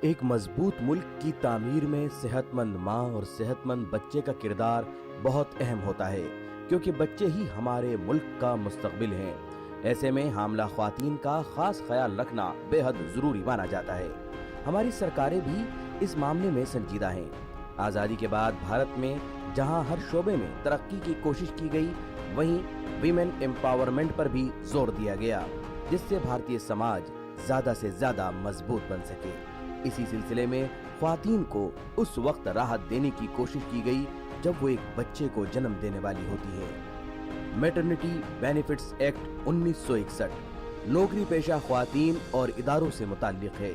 एक मजबूत मुल्क की तामीर में सेहतमंद माँ और सेहतमंद बच्चे का किरदार बहुत अहम होता है, क्योंकि बच्चे ही हमारे मुल्क का मुस्तकबिल हैं। ऐसे में हामला ख्वातीन का खास ख्याल रखना बेहद जरूरी माना जाता है। हमारी सरकारें भी इस मामले में संजीदा हैं। आज़ादी के बाद भारत में जहां हर शोबे में तरक्की की कोशिश की गई, वहीं वीमेन एम्पावरमेंट पर भी जोर दिया गया, जिससे भारतीय समाज ज्यादा से ज्यादा मजबूत बन सके। इसी सिलसिले में ख्वातीन को उस वक्त राहत देने की कोशिश की गई जब वो एक बच्चे को जन्म देने वाली होती है। मैटरनिटी बेनिफिट्स एक्ट 1961 नौकरी पेशा ख्वातीन और इदारों से मुताल्लिक है।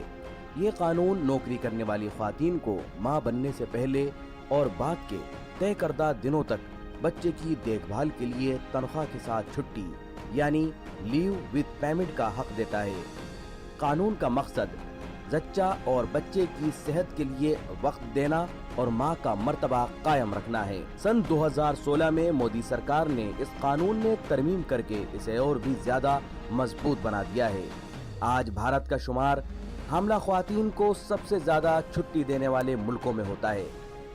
ये कानून नौकरी करने वाली ख्वातीन को माँ बनने से पहले और बाद के तय करदा दिनों तक बच्चे की देखभाल के लिए तनख्वाह के साथ छुट्टी यानी लीव विद पेमेंट का हक देता है। कानून का मकसद जच्चा और बच्चे की सेहत के लिए वक्त देना और माँ का मर्तबा कायम रखना है। सन 2016 में मोदी सरकार ने इस कानून में तरमीम करके इसे और भी ज्यादा मजबूत बना दिया है। आज भारत का शुमार हामला ख्वातीन को सबसे ज्यादा छुट्टी देने वाले मुल्कों में होता है।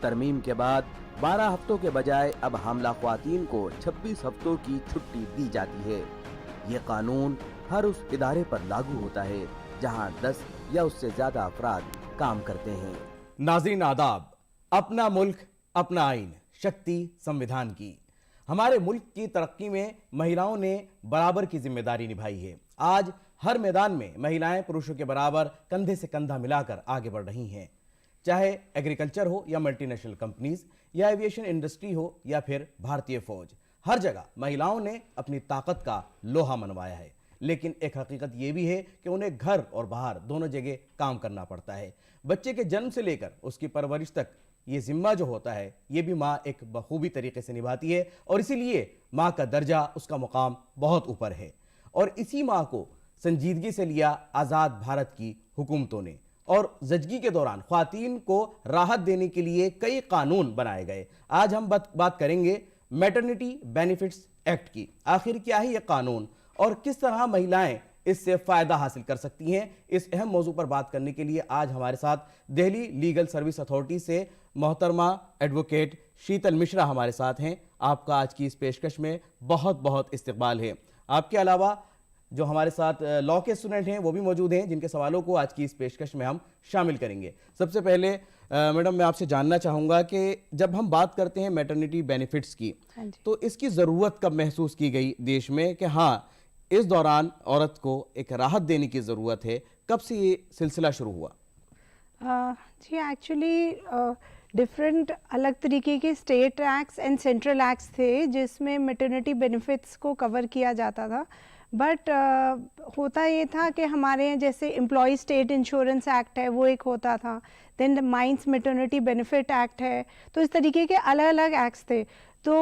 तरमीम के बाद 12 हफ्तों के बजाय अब हामला ख्वातीन को 26 हफ्तों की छुट्टी दी जाती है। ये कानून हर उस इदारे पर लागू होता है जहां 10 या उससे ज्यादा अफराद काम करते हैं। नाज़रीन आदाब, अपना मुल्क अपना आइन, शक्ति संविधान की। हमारे मुल्क की तरक्की में महिलाओं ने बराबर की जिम्मेदारी निभाई है। आज हर मैदान में महिलाएं पुरुषों के बराबर कंधे से कंधा मिलाकर आगे बढ़ रही हैं। चाहे एग्रीकल्चर हो या मल्टीनेशनल कंपनीज या एविएशन इंडस्ट्री हो या फिर भारतीय फौज, हर जगह महिलाओं ने अपनी ताकत का लोहा मनवाया है। लेकिन एक हकीकत यह भी है कि उन्हें घर और बाहर दोनों जगह काम करना पड़ता है। बच्चे के जन्म से लेकर उसकी परवरिश तक ये जिम्मा जो होता है, ये भी माँ एक बखूबी तरीके से निभाती है और इसीलिए माँ का दर्जा, उसका मुकाम बहुत ऊपर है। और इसी माँ को संजीदगी से लिया आज़ाद भारत की हुकूमतों ने और जजगी के दौरान ख्वातीन को राहत देने के लिए कई कानून बनाए गए। आज हम बात करेंगे मैटरनिटी बेनिफिट्स एक्ट की। आखिर क्या है ये कानून और किस तरह महिलाएं इससे फायदा हासिल कर सकती हैं, इस अहम मौजू पर बात करने के लिए आज हमारे साथ दिल्ली लीगल सर्विस अथॉरिटी से मोहतरमा एडवोकेट शीतल मिश्रा हमारे साथ हैं। आपका आज की इस पेशकश में बहुत बहुत इस्तकबाल है। आपके अलावा जो हमारे साथ लॉ के स्टूडेंट हैं वो भी मौजूद हैं, जिनके सवालों को आज की इस पेशकश में हम शामिल करेंगे। सबसे पहले मैडम, मैं आपसे जानना चाहूँगा कि जब हम बात करते हैं मैटरनिटी बेनिफिट्स की, तो इसकी ज़रूरत कब महसूस की गई देश में कि हाँ, इस दौरान औरत को एक राहत देने की ज़रूरत है? कब से ये सिलसिला शुरू हुआ? जी, एक्चुअली डिफरेंट अलग तरीके के state acts and central acts थे जिसमें मैटरनिटी बेनिफिट्स को कवर किया जाता था। बट होता ये था कि हमारे जैसे एम्प्लॉय स्टेट इंश्योरेंस एक्ट है, वो एक होता था। Then mines maternity benefit act है। तो इस तरीके के अलग अलग एक्ट्स थे। तो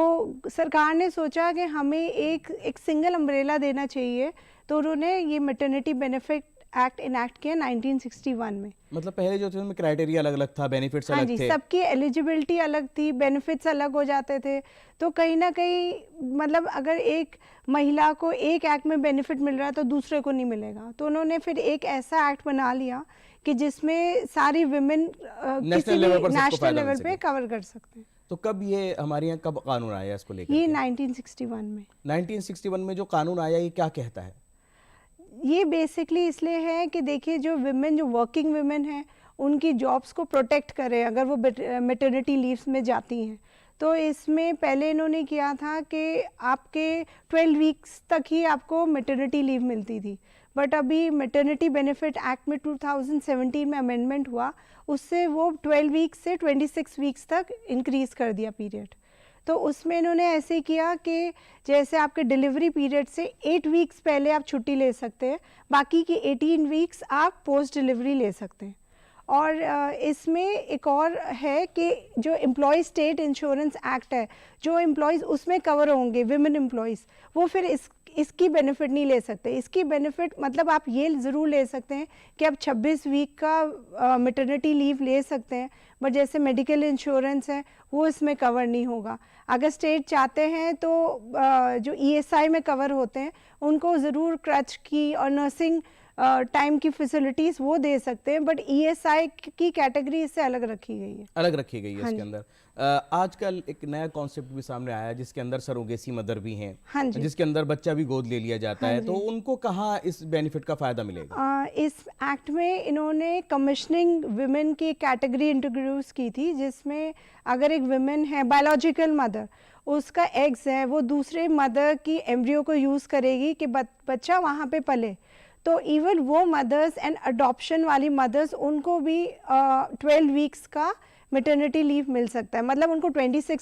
सरकार ने सोचा कि हमें एक सिंगल अम्ब्रेला देना चाहिए, तो उन्होंने ये मैटरनिटी बेनिफिट एक्ट इनैक्ट किया 1961 में। मतलब पहले जो थे उनमें क्राइटेरिया अलग अलग था, बेनिफिट्स अलग थे। सबकी एलिजिबिलिटी अलग थी, बेनिफिट्स अलग हो जाते थे। तो कहीं ना कहीं मतलब अगर एक महिला को एक एक्ट में बेनिफिट मिल रहा है तो दूसरे को नहीं मिलेगा। तो उन्होंने फिर एक ऐसा एक्ट बना लिया कि जिसमें सारी विमेन किसी भी नेशनल लेवल पे कवर कर सकते हैं। तो कब ये हमारे यहाँ कब कानून आया इसको लेकर? ये 1961 में। 1961 में जो कानून आया, ये क्या कहता है? ये बेसिकली इसलिए है कि देखिए, जो विमेन, जो वर्किंग विमेन हैं, उनकी जॉब्स को प्रोटेक्ट करें अगर वो मैटरनिटी लीव्स में जाती हैं। तो इसमें पहले इन्होंने किया था कि आपके 12 वीक्स तक ही आपको मैटरनिटी लीव मिलती थी। बट अभी मैटरनिटी बेनिफिट एक्ट में 2017 में अमेंडमेंट हुआ, उससे वो 12 वीक्स से 26 वीक्स तक इंक्रीज़ कर दिया पीरियड। तो उसमें इन्होंने ऐसे किया कि जैसे आपके डिलीवरी पीरियड से 8 वीक्स पहले आप छुट्टी ले सकते हैं, बाकी की 18 वीक्स आप पोस्ट डिलीवरी ले सकते हैं। और इसमें एक और है कि जो एम्प्लॉय स्टेट इंश्योरेंस एक्ट है, जो एम्प्लॉयज़ उसमें कवर होंगे, विमेन एम्प्लॉयज़, वो फिर इसकी बेनिफिट नहीं ले सकते। इसकी बेनिफिट मतलब आप ये ज़रूर ले सकते हैं कि आप 26 वीक का मैटरनिटी लीव ले सकते हैं, बट जैसे मेडिकल इंश्योरेंस है वो इसमें कवर नहीं होगा। अगर स्टेट चाहते हैं तो जो ESI में कवर होते हैं उनको ज़रूर क्रच की और नर्सिंग टाइम की फैसिलिटीज वो दे सकते हैं, बट ईएसआई की कैटेगरी इससे अलग रखी गई है। अलग रखी गई है हाँ इसके जी। अंदर। आजकल एक नया कॉन्सेप्ट भी सामने आया है जिसके अंदर सरोगेसी मदर भी हैं, हाँ जी। जिसके अंदर बच्चा भी गोद ले लिया जाता हाँ है, जी। तो उनको कहाँ इस बेनिफिट का फायदा मिलेगा? इस एक्ट में इन्होंने कमिश्निंग विमेन की कैटेगरी इंट्रोड्यूस की थी, जिसमें अगर एक विमेन है बायोलॉजिकल मदर, उसका एग्स है वो दूसरे मदर की एम्ब्रियो को यूज़ करेगी कि बच्चा वहाँ पे पले, तो इवन वो मदर्स एंड अडॉप्शन वाली मदर्स उनको भी 12 वीक्स का मेटर्निटी लीव मिल सकता है। मतलब उनको 26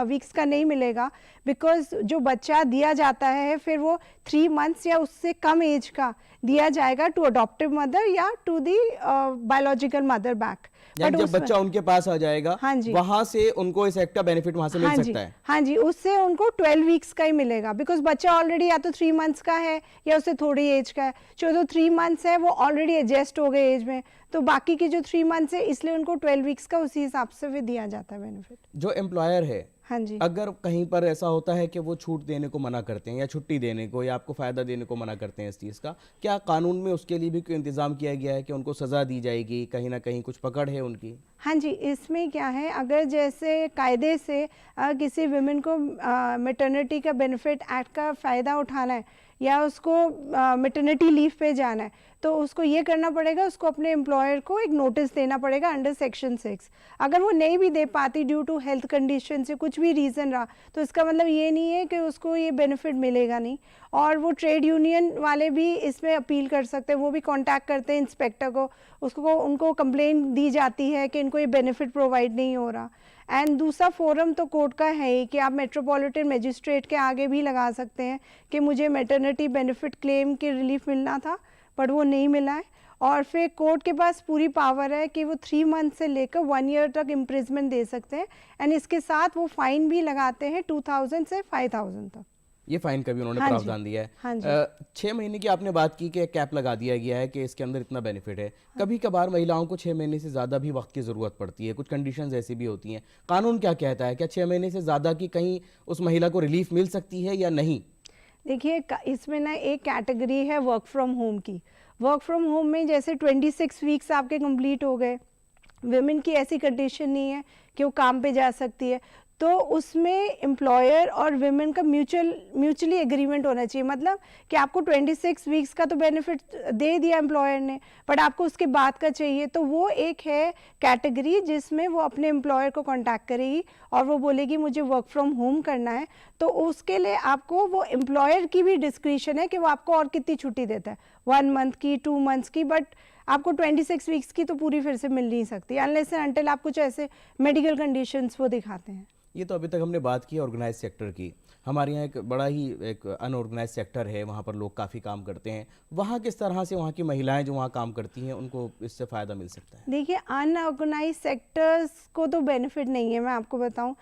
वीक्स का नहीं मिलेगा, बिकॉज जो बच्चा दिया जाता है फिर वो 3 मंथ्स या उससे कम एज का दिया जाएगा टू अडॉप्टिव मदर या to the biological mother back. यानी जब बच्चा उनके पास आ जाएगा, हाँ जी, वहां से उनको इस एक्ट का बेनिफिट वहां से मिल हाँ जी, सकता है। हाँ जी, उससे उनको 12 वीक्स का ही मिलेगा, बिकॉज बच्चा ऑलरेडी या तो 3 मंथ्स का है या उससे थोड़ी एज का है। जो 3 मंथ्स है वो ऑलरेडी एडजस्ट हो गए एज में, तो बाकी की जो 3 मंथ्स है इसलिए उनको 12 वीक्स का उसी हिसाब से भी दिया जाता है बेनिफिट। जो एम्प्लॉयर है, हाँ जी, अगर कहीं पर ऐसा होता है कि वो छूट देने को मना करते हैं या छुट्टी देने को या आपको फायदा देने को मना करते हैं इस चीज़ का, क्या कानून में उसके लिए भी कोई इंतजाम किया गया है कि उनको सजा दी जाएगी, कहीं ना कहीं कुछ पकड़ है उनकी? हाँ जी, इसमें क्या है, अगर जैसे कायदे से किसी विमेन को मैटरनिटी का बेनिफिट एक्ट का फ़ायदा उठाना है या उसको मैटरनिटी लीव पे जाना है, तो उसको ये करना पड़ेगा, उसको अपने एम्प्लॉयर को एक नोटिस देना पड़ेगा अंडर सेक्शन 6। अगर वो नहीं भी दे पाती ड्यू टू हेल्थ कंडीशन से कुछ भी रीज़न रहा, तो इसका मतलब ये नहीं है कि उसको ये बेनिफिट मिलेगा नहीं। और वो ट्रेड यूनियन वाले भी इसमें अपील कर सकते हैं, वो भी कांटेक्ट करते हैं इंस्पेक्टर को, उसको उनको कंप्लेंट दी जाती है कि इनको ये बेनिफिट प्रोवाइड नहीं हो रहा। एंड दूसरा फोरम तो कोर्ट का है ही कि आप मेट्रोपॉलिटन मजिस्ट्रेट के आगे भी लगा सकते हैं कि मुझे मैटरनिटी बेनिफिट क्लेम की रिलीफ मिलना था बट वो नहीं मिला है, और फिर कोर्ट के पास पूरी पावर है कि वो 3 मंथ से लेकर 1 ईयर तक इम्प्रिजमेंट दे सकते हैं, एंड इसके साथ वो फाइन भी लगाते हैं 2000 से 5000 तक। ये फाइन का भी उन्होंने हाँ जी, प्रावधान दिया है। हाँ जी। 6 महीने की आपने बात की कि कैप लगा दिया गया है कि इसके अंदर इतना बेनिफिट है। कभी कभार महिलाओं को 6 महीने से ज़्यादा भी वक्त की ज़रूरत पड़ती है, कुछ कंडीशंस ऐसी भी होती हैं। कानून क्या कहता है, क्या 6 महीने से ज़्यादा की कहीं उस महिला को रिलीफ मिल सकती है या नहीं? देखिए, इसमें ना एक कैटेगरी है वर्क फ्रॉम होम की। वर्क फ्रॉम होम में जैसे 26 वीक्स आपके कंप्लीट हो गए, विमेन की ऐसी कंडीशन नहीं है कि वो काम पे जा सकती है, तो उसमें एम्प्लॉयर और विमेन का म्यूचुअली एग्रीमेंट होना चाहिए। मतलब कि आपको 26 वीक्स का तो बेनिफिट दे दिया एम्प्लॉयर ने, बट आपको उसके बाद का चाहिए, तो वो एक है कैटेगरी जिसमें वो अपने एम्प्लॉयर को कांटेक्ट करेगी और वो बोलेगी मुझे वर्क फ्रॉम होम करना है, तो उसके लिए आपको वो एम्प्लॉयर की भी डिस्क्रिशन है कि वो आपको और कितनी छुट्टी देता है, 1 मंथ की, 2 मंथ्स की, बट आपको 26 वीक्स की तो पूरी फिर से मिल नहीं सकती अनलेस एंड अनटिल आप कुछ ऐसे मेडिकल कंडीशंस वो दिखाते हैं। ये तो अभी तक हमने बात की ऑर्गेनाइज सेक्टर की। हमारे यहाँ एक बड़ा ही एक अनऑर्गेनाइज सेक्टर है, वहाँ पर लोग काफ़ी काम करते हैं। वहाँ किस तरह से वहाँ की महिलाएं जो वहाँ काम करती हैं उनको इससे फ़ायदा मिल सकता है? देखिए, अनऑर्गेनाइज सेक्टर्स को तो बेनिफिट नहीं है, मैं आपको बताऊं।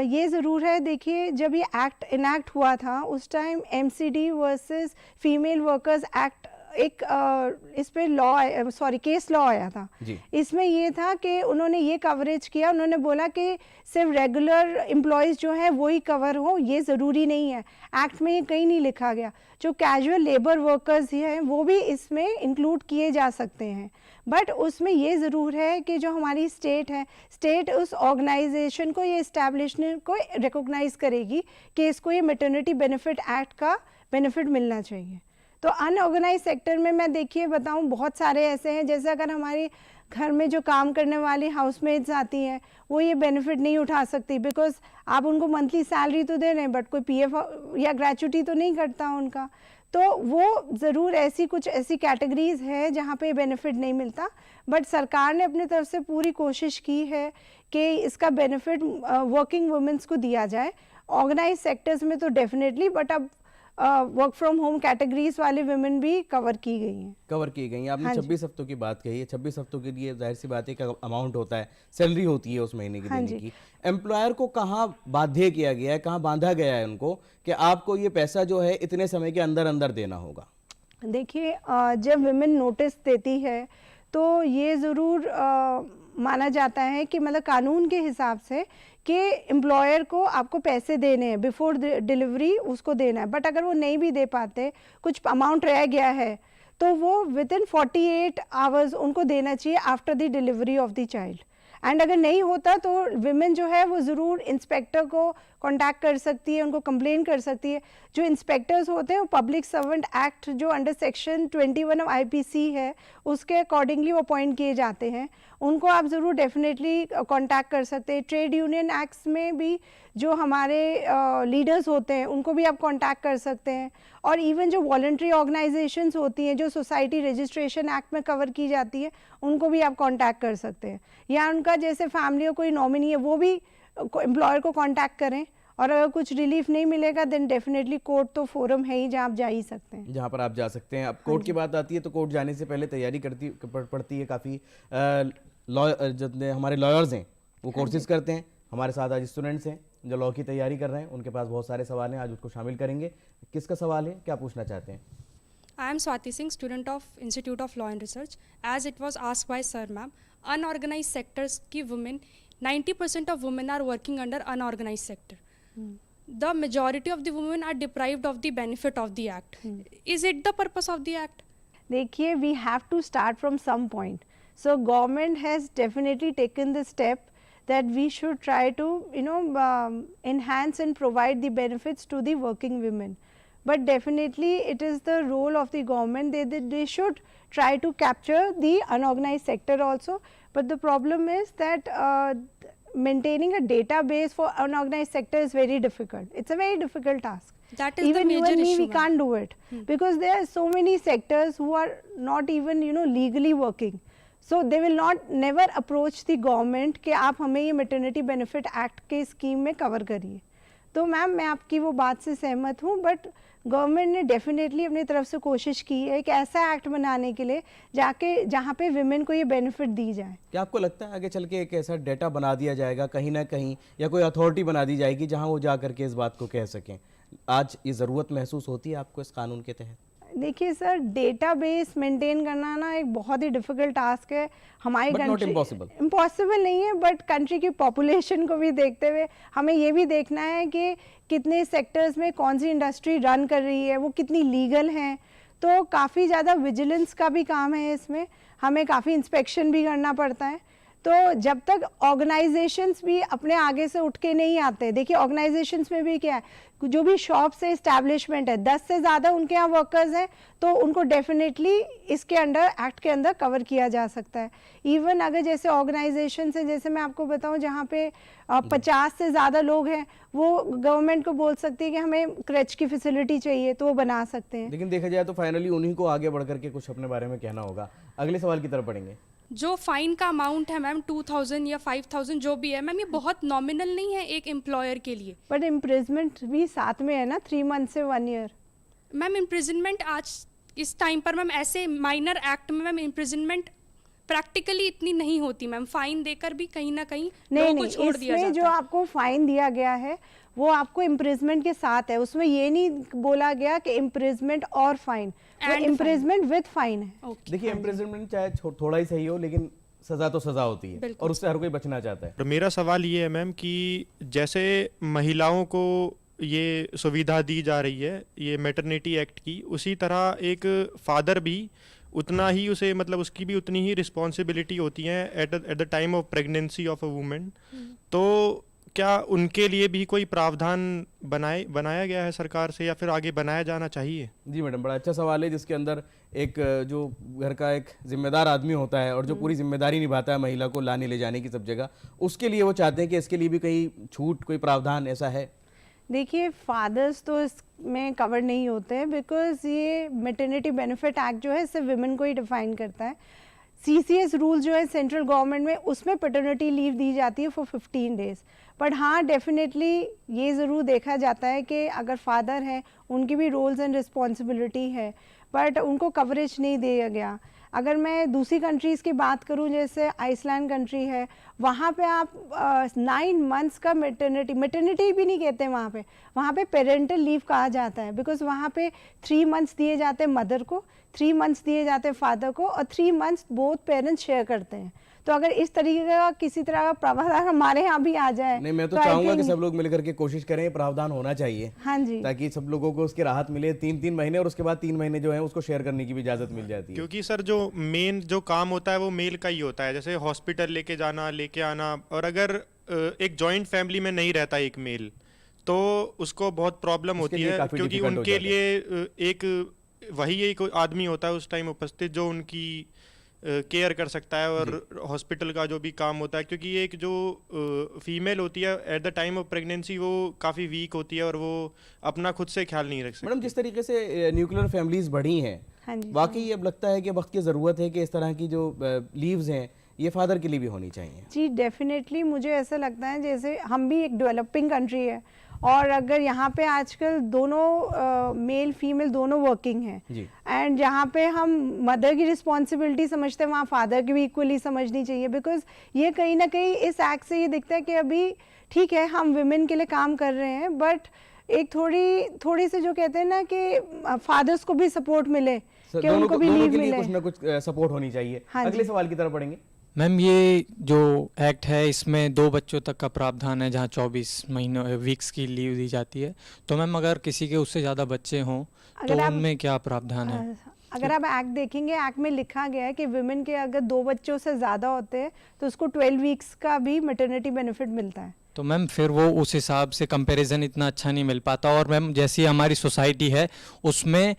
ये ज़रूर है, देखिए जब ये एक्ट इनैक्ट हुआ था उस time MCD versus female workers act एक इस पे केस लॉ आया था जी। इसमें ये था कि उन्होंने ये कवरेज किया, उन्होंने बोला कि सिर्फ रेगुलर एम्प्लॉयज़ जो हैं वो ही कवर हो, ये ज़रूरी नहीं है। एक्ट में ये कहीं नहीं लिखा गया, जो कैजुअल लेबर वर्कर्स हैं वो भी इसमें इंक्लूड किए जा सकते हैं, बट उसमें ये ज़रूर है कि जो हमारी स्टेट है, स्टेट उस ऑर्गेनाइजेशन को, ये इस्टेब्लिशमेंट को रिकॉग्नाइज करेगी कि इसको ये मैटरनिटी बेनिफिट एक्ट का बेनिफिट मिलना चाहिए। तो अनऑर्गेनाइज सेक्टर में मैं देखिए बताऊं, बहुत सारे ऐसे हैं, जैसे अगर हमारी घर में जो काम करने वाली हाउसमेट्स आती हैं वो ये बेनिफिट नहीं उठा सकती, बिकॉज आप उनको मंथली सैलरी तो दे रहे हैं बट कोई PF या ग्रेचुटी तो नहीं कटता उनका, तो वो ज़रूर ऐसी कुछ ऐसी कैटेगरीज है जहाँ पे बेनिफिट नहीं मिलता, बट सरकार ने अपनी तरफ से पूरी कोशिश की है कि इसका बेनिफिट वर्किंग वुमेन्स को दिया जाए। ऑर्गेनाइज सेक्टर्स में तो डेफिनेटली, बट अब वर्क फ्रॉम होम कैटेगरीज वाले विमेन भी कवर की गई हैं। कवर की गई हैं। आपने हाँ 26 हफ्तों की बात कही है। 26 हफ्तों के लिए जाहिर सी बात है कि अमाउंट होता है, सैलरी होती है उस महीने की हाँ देने जी। की। एम्प्लॉयर को कहाँ बाध्य किया गया है, कहाँ बांधा गया है उनको कि आपको ये पैसा जो है इतने समय के अंदर अंदर देना होगा? देखिए, जब विमेन नोटिस देती है तो ये ज़रूर माना जाता है कि मतलब कानून के हिसाब से कि एम्प्लॉयर को आपको पैसे देने हैं, बिफोर डिलीवरी उसको देना है, बट अगर वो नहीं भी दे पाते, कुछ अमाउंट रह गया है, तो वो विद इन 48 आवर्स उनको देना चाहिए after the delivery of the child. And अगर नहीं होता तो विमेन जो है वो ज़रूर इंस्पेक्टर को कांटेक्ट कर सकती है, उनको कंप्लेन कर सकती है। जो इंस्पेक्टर्स होते हैं वो पब्लिक सर्वेंट एक्ट जो अंडर सेक्शन 21 ऑफ आईपीसी है उसके अकॉर्डिंगली वो अपॉइंट किए जाते हैं, उनको आप ज़रूर डेफिनेटली कांटेक्ट कर सकते हैं। ट्रेड यूनियन एक्ट्स में भी जो हमारे लीडर्स होते हैं उनको भी आप कांटेक्ट कर सकते हैं। और इवन जो वॉलंटरी ऑर्गेनाइजेशंस होती हैं जो सोसाइटी रजिस्ट्रेशन एक्ट में कवर की जाती है उनको भी आप कांटेक्ट कर सकते हैं। या उनका जैसे फैमिली का कोई नॉमिनी है वो भी एम्प्लॉयर को कांटेक्ट करें, और अगर कुछ रिलीफ नहीं मिलेगा देन डेफिनेटली कोर्ट तो फोरम है ही जहाँ आप जा ही सकते हैं, जहाँ पर आप जा सकते हैं। अब कोर्ट की बात आती है तो कोर्ट जाने से पहले तैयारी पड़ती है काफ़ी। जितने हमारे लॉयर्स हैं वो कोर्सेज करते हैं। हमारे साथ आज स्टूडेंट्स हैं जो लॉ की तैयारी कर रहे हैं, उनके पास बहुत सारे सवाल हैं, आज उसको शामिल करेंगे। किसका सवाल है, क्या पूछना चाहते हैं? I am Swati Singh, student of Institute of Law and Research. As it was asked by Sir Ma'am, unorganized sectors की women, 90% of women are working under unorganized sector. The majority of the women are deprived of the benefit of the act. Is it the purpose of the act? देखिए we have to start from some point. So government has definitely taken the step that we should try to enhance and provide the benefits to the working women, but definitely it is the role of the government, they should try to capture the unorganized sector also, but the problem is that maintaining a database for unorganized sector is very difficult. It's a very difficult task. That is Even the you major and me, issue. we can't do it because there are so many sectors who are not even legally working. So they will not never approach the government कि आप हमें ये maternity benefit act के scheme में cover करिए। तो ma'am मैं आपकी वो बात से सहमत हूँ, बट गवर्नमेंट ने डेफिनेटली अपनी तरफ से कोशिश की है एक ऐसा एक्ट बनाने के लिए जहाँ पे विमेन को ये बेनिफिट दी जाए। क्या आपको लगता है आगे चल के एक ऐसा डेटा बना दिया जाएगा कहीं ना कहीं, या कोई अथॉरिटी बना दी जाएगी जहाँ वो जा करके इस बात को कह सकें? आज ये ज़रूरत महसूस होती है आपको इस कानून के तहत? देखिए सर, डेटाबेस मेंटेन करना ना एक बहुत ही डिफिकल्ट टास्क है हमारी कंट्री। इम्पॉसिबल नहीं है, बट कंट्री की पॉपुलेशन को भी देखते हुए हमें ये भी देखना है कि कितने सेक्टर्स में कौन सी इंडस्ट्री रन कर रही है, वो कितनी लीगल हैं। तो काफ़ी ज़्यादा विजिलेंस का भी काम है इसमें, हमें काफ़ी इंस्पेक्शन भी करना पड़ता है। तो जब तक ऑर्गेनाइजेशंस भी अपने आगे से उठ के नहीं आते, देखिए ऑर्गेनाइजेशंस में भी क्या है, जो भी शॉप से इस्टेब्लिशमेंट है 10 से ज़्यादा उनके यहाँ वर्कर्स हैं तो उनको डेफिनेटली इसके अंडर एक्ट के अंदर कवर किया जा सकता है। इवन अगर जैसे ऑर्गेनाइजेशन से, जैसे मैं आपको बताऊं जहाँ पे 50 से ज़्यादा लोग हैं, वो गवर्नमेंट को बोल सकती है कि हमें क्रच की फैसिलिटी चाहिए तो वो बना सकते हैं। लेकिन देखा जाए तो फाइनली उन्हीं को आगे बढ़ करके कुछ अपने बारे में कहना होगा। अगले सवाल की तरफ बढ़ेंगे। जो फाइन का अमाउंट है मैम 2000 या 5000 जो भी है मैम, ये बहुत नॉमिनल नहीं है एक एम्प्लॉयर के लिए। बट इम्प्रिजमेंट भी साथ में है ना, 3 मंथ से 1 ईयर। मैम इम्प्रिजनमेंट आज इस टाइम पर मैम ऐसे माइनर एक्ट में मैम इम्प्रिजनमेंट प्रैक्टिकली इतनी नहीं होती मैम, फाइन देकर भी कहीं ना कहीं लोगों को छोड़ दिया जाता है। जो आपको फाइन दिया गया है वो आपको इम्प्रिजमेंट के साथ है, उसमें ये नहीं बोला गया कि इम्प्रिजमेंट और फाइन, इम्प्रिजमेंट विद फाइन है। देखिए इम्प्रिजनमेंट चाहे थोड़ा ही सही हो लेकिन सजा तो सजा होती है और उससे हर कोई बचना चाहता है। तो मेरा सवाल ये है मैम कि जैसे महिलाओं को ये सुविधा दी जा रही है ये मैटरनिटी एक्ट की, उसी तरह एक फादर भी उतना ही उसे मतलब उसकी भी उतनी ही रिस्पॉन्सिबिलिटी होती है at the time of pregnancy of a women. तो क्या उनके लिए भी कोई प्रावधान बनाया गया है सरकार से या फिर आगे बनाया जाना चाहिए? जी मैडम, बड़ा अच्छा सवाल है जिसके अंदर एक जो घर का एक जिम्मेदार आदमी होता है और जो पूरी जिम्मेदारी निभाता है महिला को लाने ले जाने की सब जगह, उसके लिए वो चाहते हैं कि इसके लिए भी कहीं छूट, कोई प्रावधान ऐसा है? देखिए फादर्स तो इसमें कवर नहीं होते हैं बिकॉज ये मैटरनिटी बेनिफिट एक्ट जो है सिर्फ विमेन को ही डिफाइन करता है। CCS रूल जो है सेंट्रल गवर्नमेंट में, उसमें पैटर्निटी लीव दी जाती है फॉर 15 डेज। बट हाँ डेफिनेटली ये ज़रूर देखा जाता है कि अगर फादर हैं उनकी भी रोल्स एंड रिस्पॉन्सिबिलिटी है, बट उनको कवरेज नहीं दिया गया। अगर मैं दूसरी कंट्रीज़ की बात करूं, जैसे आइसलैंड कंट्री है, वहाँ पे आप 9 मंथ्स का मैटरनिटी भी नहीं कहते वहाँ पे पेरेंटल लीव कहा जाता है, बिकॉज वहाँ पे 3 मंथ्स दिए जाते हैं मदर को, 3 मंथ्स दिए जाते हैं फादर को, और 3 मंथ्स बोथ पेरेंट्स शेयर करते हैं। तो अगर इस तरीके का किसी तरह का प्रावधान हमारे यहाँ भी आ जाए नहीं, मैं तो I चाहूंगा कि think- सब लोग मिलकर के कोशिश करें, प्रावधान होना चाहिए हाँ जी, ताकि सब लोगों को उसकी राहत मिले। 3-3 महीने और उसके बाद 3 महीने जो है उसको शेयर करने की भी इजाजत मिल जाती है। क्योंकि सर जो मेन जो काम होता है वो मेल का ही होता है, जैसे हॉस्पिटल लेके जाना लेके आना। और अगर एक जॉइंट फैमिली में नहीं रहता एक मेल तो उसको बहुत प्रॉब्लम उसके होती लिए है, काफी क्योंकि difficult हो उनके जाता लिए एक वही एक आदमी होता है उस टाइम उपस्थित जो उनकी केयर कर सकता है और हॉस्पिटल का जो भी काम होता है। क्योंकि एक जो फीमेल होती है at the time of pregnancy वो काफ़ी वीक होती है और वो अपना खुद से ख्याल नहीं रख सकती। मैडम, जिस तरीके से न्यूक्लियर फैमिलीज बढ़ी हैं, हाँ जी, वाकई अब लगता है कि वक्त की ज़रूरत है कि इस तरह की जो लीव्स हैं ये फादर के लिए भी होनी चाहिए। जी डेफिनेटली मुझे ऐसा लगता है जैसे हम भी एक डेवलपिंग कंट्री है और अगर यहाँ पे आजकल दोनों मेल फीमेल दोनों वर्किंग हैं जी। एंड जहाँ पे हम मदर की रिस्पॉन्सिबिलिटी समझते हैं वहाँ फादर की भी इक्वली समझनी चाहिए, बिकॉज ये कहीं ना कहीं इस एक्ट से ये दिखता है कि अभी ठीक है हम विमेन के लिए काम कर रहे हैं बट एक थोड़ी से जो कहते हैं ना कि फादर्स को भी सपोर्ट मिले कि उनको भी दोनों लीव के लिए मिले। कुछ ना कुछ सपोर्ट होनी चाहिए। हाँ जी। अगले सवाल की तरफ बढ़ेंगे। मैम, ये जो एक्ट है इसमें 2 बच्चों तक का प्रावधान है जहाँ 24 महीनों वीक्स की लीव दी जाती है। तो मैम अगर किसी के उससे ज़्यादा बच्चे हों तो अगर आप- उनमें क्या प्रावधान है? अगर आप एक्ट देखेंगे, एक्ट में लिखा गया है कि विमेन के अगर 2 बच्चों से ज़्यादा होते हैं तो उसको 12 वीक्स का भी मैटरनिटी बेनिफिट मिलता है। तो मैम फिर वो उस हिसाब से कंपैरिजन इतना अच्छा नहीं मिल पाता। और मैम जैसी हमारी सोसाइटी है उसमें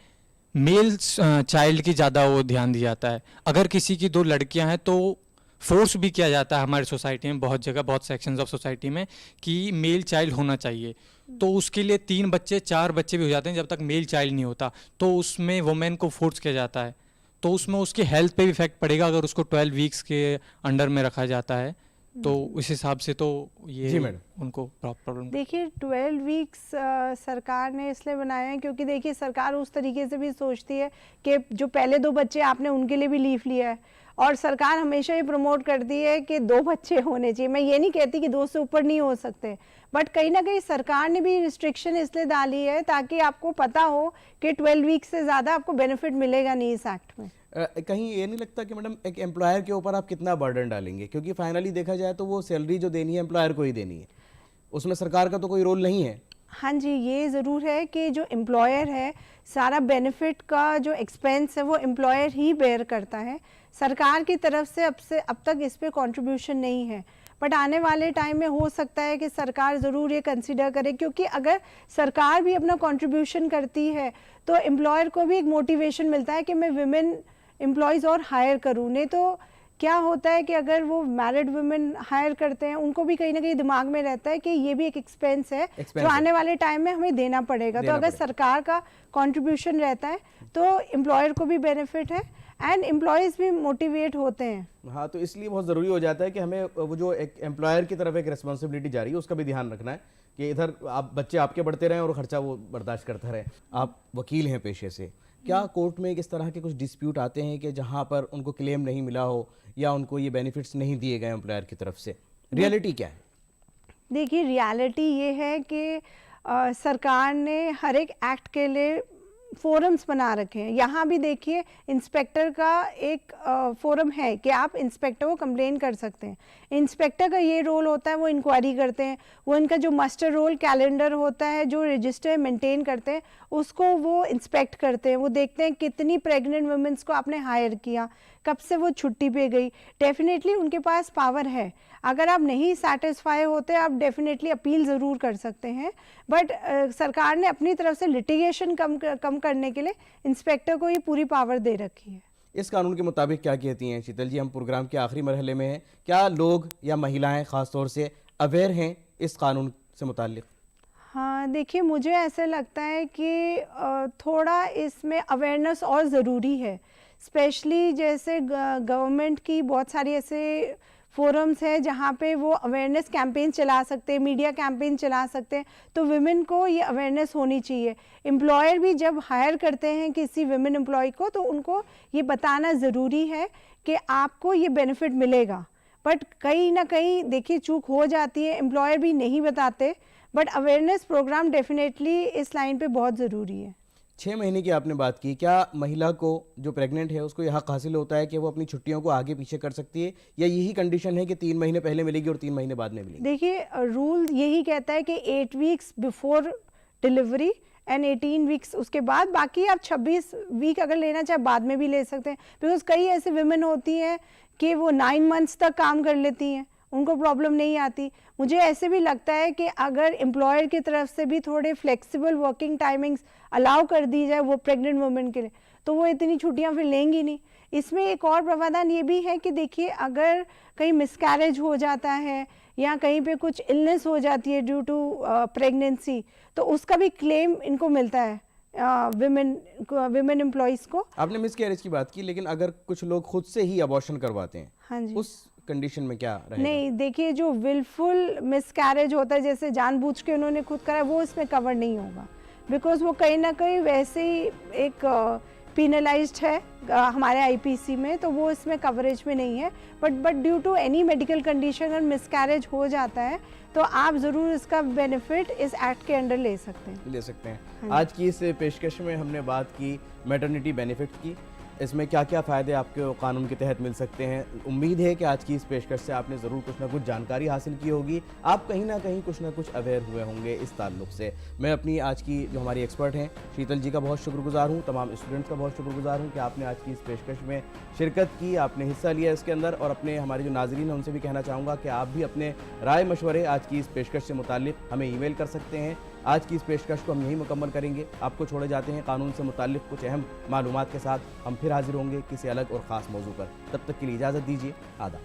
मेल चाइल्ड की ज़्यादा वो ध्यान दिया जाता है। अगर किसी की 2 लड़कियां हैं तो फोर्स भी किया जाता है हमारी सोसाइटी में, बहुत जगह बहुत सेक्शंस ऑफ सोसाइटी में, कि मेल चाइल्ड होना चाहिए। तो उसके लिए 3 बच्चे 4 बच्चे भी हो जाते हैं जब तक मेल चाइल्ड नहीं होता, तो उसमें वुमेन को फोर्स किया जाता है। तो उसमें उसकी हेल्थ पे भी इफेक्ट पड़ेगा अगर उसको 12 वीक्स के अंडर में रखा जाता है। तो उस हिसाब से तो ये जी मैडम। उनको प्रॉब्लम। देखिए 12 वीक्स सरकार ने इसलिए बनाए हैं क्योंकि देखिए सरकार उस तरीके से भी सोचती है कि जो पहले 2 बच्चे आपने उनके लिए भी लीव लिया है और सरकार हमेशा ये प्रमोट करती है कि 2 बच्चे होने चाहिए। मैं ये नहीं कहती कि 2 से ऊपर नहीं हो सकते, बट कहीं ना कहीं सरकार ने भी रिस्ट्रिक्शन इसलिए डाली है ताकि आपको पता हो कि 12 वीक से ज़्यादा आपको बेनिफिट मिलेगा नहीं इस एक्ट में। कहीं ये नहीं लगता कि मैडम एक एम्प्लॉयर के ऊपर आप कितना बर्डन डालेंगे, क्योंकि फाइनली देखा जाए तो वो सैलरी जो देनी है एम्प्लॉयर को ही देनी है, उसमें सरकार का तो कोई रोल नहीं है। हाँ जी, ये ज़रूर है कि जो एम्प्लॉयर है सारा बेनिफिट का जो एक्सपेंस है वो एम्प्लॉयर ही बेयर करता है। सरकार की तरफ से अब तक इस पे कंट्रीब्यूशन नहीं है, बट आने वाले टाइम में हो सकता है कि सरकार ज़रूर ये कंसीडर करे, क्योंकि अगर सरकार भी अपना कंट्रीब्यूशन करती है तो एम्प्लॉयर को भी एक मोटिवेशन मिलता है कि मैं विमेन एम्प्लॉयज़ और हायर करूँ। नहीं तो क्या होता है कि अगर वो मैरिड वुमेन हायर करते हैं उनको भी कहीं ना कहीं दिमाग में रहता है कि ये भी एक एक्सपेंस है जो आने वाले टाइम में हमें देना पड़ेगा। तो अगर सरकार का कंट्रीब्यूशन रहता है तो एम्प्लॉयर को भी बेनिफिट है एंड एम्प्लॉयज़ भी मोटिवेट होते हैं। हाँ, तो इसलिए बहुत ज़रूरी हो जाता है कि हमें वो जो एक एम्प्लॉयर की तरफ एक रिस्पॉन्सिबिलिटी जा रही है उसका भी ध्यान रखना है कि इधर आप बच्चे आपके बढ़ते रहें और खर्चा वो बर्दाश्त करता रहे। आप वकील हैं पेशे से, क्या कोर्ट में इस तरह के कुछ डिस्प्यूट आते हैं कि जहाँ पर उनको क्लेम नहीं मिला हो या उनको ये बेनिफिट्स नहीं दिए गए एम्प्लॉयर की तरफ से? रियलिटी क्या है? देखिए रियलिटी ये है कि सरकार ने हर एक एक्ट के लिए फोरम्स बना रखे हैं। यहाँ भी देखिए इंस्पेक्टर का एक फोरम है कि आप इंस्पेक्टर को कंप्लेन कर सकते हैं। इंस्पेक्टर का ये रोल होता है, वो इंक्वायरी करते हैं, वो इनका जो मास्टर रोल कैलेंडर होता है, जो रजिस्टर मेंटेन करते हैं, उसको वो इंस्पेक्ट करते हैं। वो देखते हैं कितनी प्रेग्नेंट वुमेन्स को आपने हायर किया, कब से वो छुट्टी पे गई। डेफिनेटली उनके पास पावर है। अगर आप नहीं सेटिस्फाई होते आप डेफिनेटली अपील ज़रूर कर सकते हैं, बट सरकार ने अपनी तरफ से लिटिगेशन कम करने के लिए इंस्पेक्टर को ये पूरी पावर दे रखी है। इस कानून के मुताबिक क्या कहती हैं शीतल जी? हम प्रोग्राम के आखिरी मरहले में हैं, क्या लोग या महिलाएं ख़ास तौर से अवेयर हैं इस कानून से मुताल्लिक़? हाँ देखिए, मुझे ऐसा लगता है कि थोड़ा इसमें अवेयरनेस और ज़रूरी है। स्पेशली जैसे गवर्नमेंट की बहुत सारी ऐसे फोरम्स है जहाँ पे वो अवेयरनेस कैंपेन चला सकते हैं, मीडिया कैंपेन चला सकते हैं। तो विमेन को ये अवेयरनेस होनी चाहिए। एम्प्लॉयर भी जब हायर करते हैं किसी विमेन एम्प्लॉय को तो उनको ये बताना ज़रूरी है कि आपको ये बेनिफिट मिलेगा। बट कहीं ना कहीं देखिए चूक हो जाती है, एम्प्लॉयर भी नहीं बताते, बट अवेयरनेस प्रोग्राम डेफिनेटली इस लाइन पे बहुत ज़रूरी है। 6 महीने की आपने बात की, क्या महिला को जो प्रेग्नेंट है उसको यह हक हासिल होता है कि वो अपनी छुट्टियों को आगे पीछे कर सकती है, या यही कंडीशन है कि 3 महीने पहले मिलेगी और 3 महीने बाद में मिलेगी? देखिए रूल यही कहता है कि 8 weeks before delivery and 18 weeks उसके बाद, बाकी आप 26 वीक अगर लेना चाहे बाद में भी ले सकते हैं। बिकॉज कई ऐसे विमेन होती हैं कि वो 9 मंथ्स तक काम कर लेती हैं, उनको प्रॉब्लम नहीं आती। मुझे ऐसे भी लगता है कि अगर एम्प्लॉयर की तरफ से भी थोड़े फ्लेक्सिबल वर्किंग टाइमिंग्स अलाउ कर दी जाए वो प्रेग्नेंट वुमेन के लिए, तो वो इतनी छुट्टियां फिर लेंगी नहीं। इसमें एक और प्रावधान ये भी है कि देखिए अगर कहीं मिसकैरेज हो जाता है या कहीं पे कुछ इलनेस हो जाती है ड्यू टू प्रेगनेंसी, तो उसका भी क्लेम इनको मिलता है विमेन एम्प्लॉयज़ को। आपने मिसकैरेज की बात की, लेकिन अगर कुछ लोग खुद से ही अबॉर्शन करवाते हैं, हाँ जी, उस कंडीशन में क्या रहेगा? नहीं देखिए जो विलफुल मिसकैरेज होता है, जैसे जानबूझ के उन्होंने खुद करा, वो इसमें कवर नहीं होगा। बिकॉज वो कहीं ना कहीं वैसे ही एक पेनलाइज्ड है हमारे आईपीसी में, तो वो इसमें कवरेज में नहीं है। But due to any medical condition अगर मिसकैरेज हो जाता है तो आप ज़रूर इसका बेनिफिट इस एक्ट के अंडर ले सकते हैं। ले सकते हैं। हाँ। आज की इस पेशकश में हमने बात की मैटरनिटी बेनिफिट की, इसमें क्या क्या फ़ायदे आपके कानून के तहत मिल सकते हैं। उम्मीद है कि आज की इस पेशकश से आपने ज़रूर कुछ ना कुछ जानकारी हासिल की होगी, आप कहीं ना कहीं कुछ ना कुछ अवेयर हुए होंगे इस ताल्लुक़ से। मैं अपनी आज की जो हमारी एक्सपर्ट हैं शीतल जी का बहुत शुक्रगुजार हूँ, तमाम स्टूडेंट्स का बहुत शुक्रगुजार हूँ कि आपने आज की इस पेशकश में शिरकत की, आपने हिस्सा लिया इसके अंदर। और अपने हमारे जो नाज़रीन हैं उनसे भी कहना चाहूँगा कि आप भी अपने राय मशवरे आज की इस पेशकश से मुताल्लिक़ हमें ईमेल कर सकते हैं। आज की इस पेशकश को हम यहीं मुकम्मल करेंगे। आपको छोड़े जाते हैं कानून से मुताल्लिक़ कुछ अहम मालूमात के साथ। हम फिर हाजिर होंगे किसी अलग और ख़ास मौजू पर। तब तक के लिए इजाज़त दीजिए। आदाब।